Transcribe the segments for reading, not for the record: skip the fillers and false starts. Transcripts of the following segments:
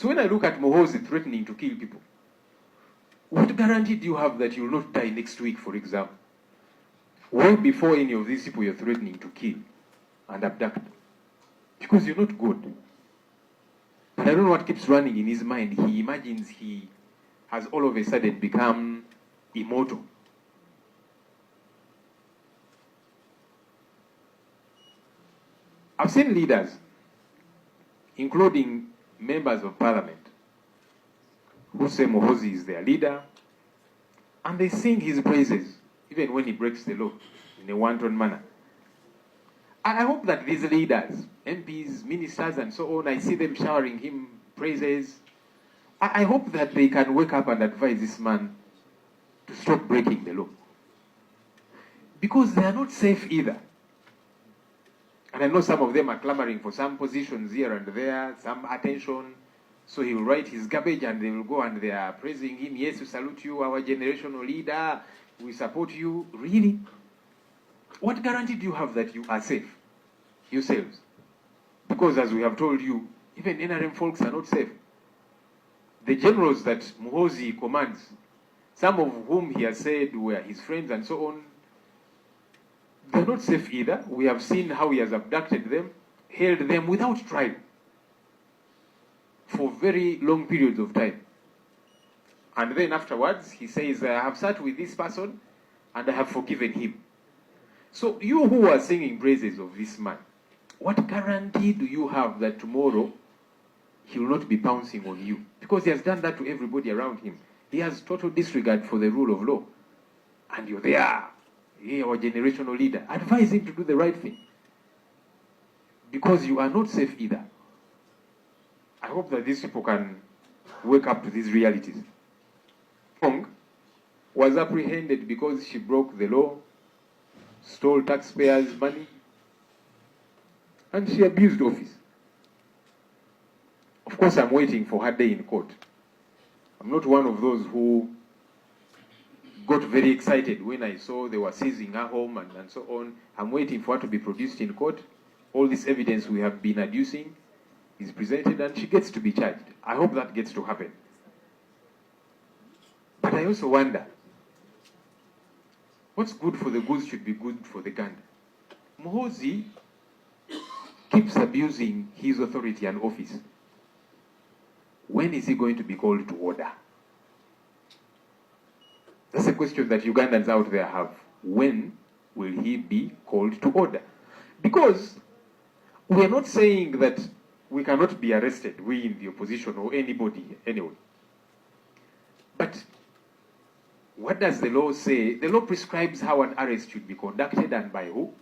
So when I look at Muhoozi threatening to kill people, what guarantee do you have that you will not die next week, for example? Way before any of these people you're threatening to kill and abduct. Because you're not good. But I don't know what keeps running in his mind. He imagines he has all of a sudden become immortal. I've seen leaders, including members of parliament, who say Muhoozi is their leader, and they sing his praises, even when he breaks the law in a wanton manner. I hope that these leaders, MPs, ministers, and so on, I see them showering him praises. I hope that they can wake up and advise this man to stop breaking the law. Because they are not safe either. And I know some of them are clamoring for some positions here and there, some attention. So he will write his garbage and they will go and they are praising him. Yes, we salute you, our generational leader. We support you. Really? What guarantee do you have that you are safe yourselves? Because as we have told you, even NRM folks are not safe. The generals that Muhoozi commands, some of whom he has said were his friends and so on, they're not safe either. We have seen how he has abducted them, held them without trial for very long periods of time. And then afterwards, he says, I have sat with this person and I have forgiven him. So you who are singing praises of this man, what guarantee do you have that tomorrow he will not be pouncing on you? Because he has done that to everybody around him. He has total disregard for the rule of law. And you're there, our generational leader. Advise him to do the right thing. Because you are not safe either. I hope that these people can wake up to these realities. Hong was apprehended because she broke the law, stole taxpayers' money, and she abused office. Of course, I'm waiting for her day in court. I'm not one of those who got very excited when I saw they were seizing her home and so on. I'm waiting for her to be produced in court. All this evidence we have been adducing is presented and she gets to be charged. I hope that gets to happen. But I also wonder, what's good for the goose should be good for the gander. Muhoozi keeps abusing his authority and office. When is he going to be called to order? That's a question that Ugandans out there have. When will he be called to order? Because we are not saying that we cannot be arrested, we in the opposition or anybody anyway. But what does the law say? The law prescribes how an arrest should be conducted and by who,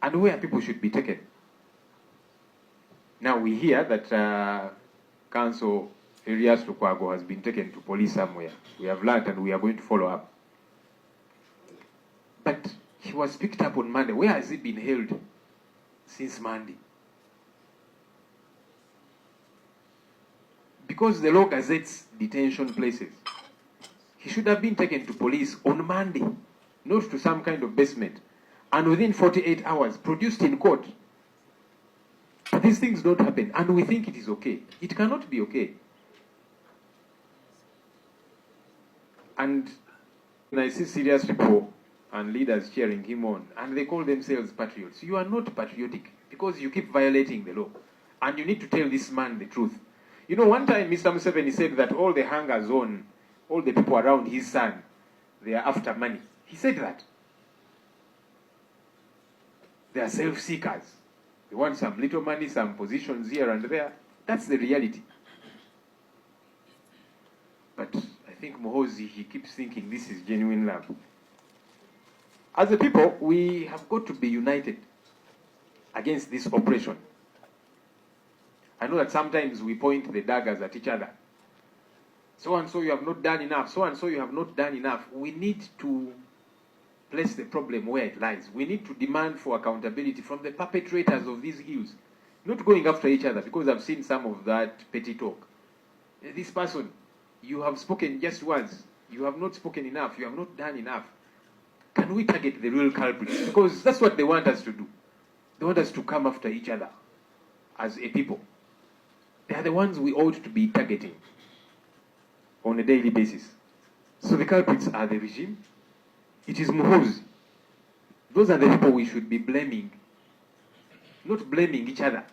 and where people should be taken. Now we hear that Council Elias Lukwago has been taken to police somewhere. We have learned and we are going to follow up. But he was picked up on Monday. Where has he been held since Monday? Because the law gazettes detention places. He should have been taken to police on Monday, not to some kind of basement, and within 48 hours produced in court. But these things don't happen, and we think it is okay. It cannot be okay. And when I see serious people and leaders cheering him on, and they call themselves patriots, you are not patriotic because you keep violating the law. And you need to tell this man the truth. You know, one time Mr. Museveni said that all the hangers on, all the people around his son, they are after money. He said that. They are self-seekers. They want some little money, some positions here and there. That's the reality. But I think Muhoozi, he keeps thinking this is genuine love. As a people, we have got to be united against this oppression. I know that sometimes we point the daggers at each other. So and so you have not done enough. So and so you have not done enough. We need to place the problem where it lies. We need to demand for accountability from the perpetrators of these ills. Not going after each other, because I've seen some of that petty talk. This person, you have spoken just once. You have not spoken enough. You have not done enough. Can we target the real culprits? Because that's what they want us to do. They want us to come after each other as a people. They are the ones we ought to be targeting on a daily basis. So the culprits are the regime. It is Muhoozi. Those are the people we should be blaming, not blaming each other.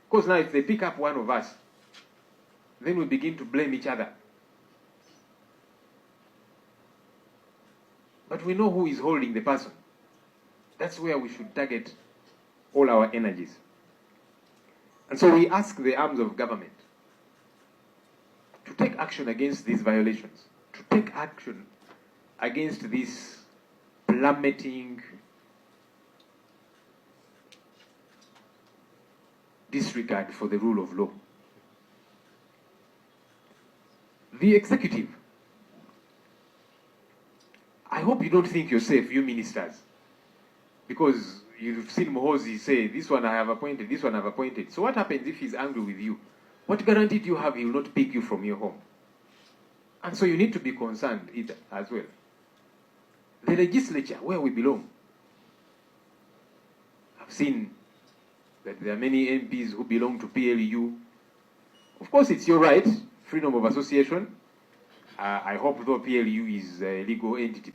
Because now if they pick up one of us, then we begin to blame each other. But we know who is holding the person. That's where we should target all our energies. And so we ask the arms of government to take action against these violations, to take action against this plummeting disregard for the rule of law. The executive, I hope you don't think you're safe, you ministers, because you've seen Muhoozi say, this one I have appointed, this one I've appointed. So what happens if he's angry with you? What guarantee do you have he will not pick you from your home? And so you need to be concerned either as well. The legislature, where we belong. I've seen that there are many MPs who belong to PLU. Of course, it's your right, freedom of association. I hope though PLU is a legal entity.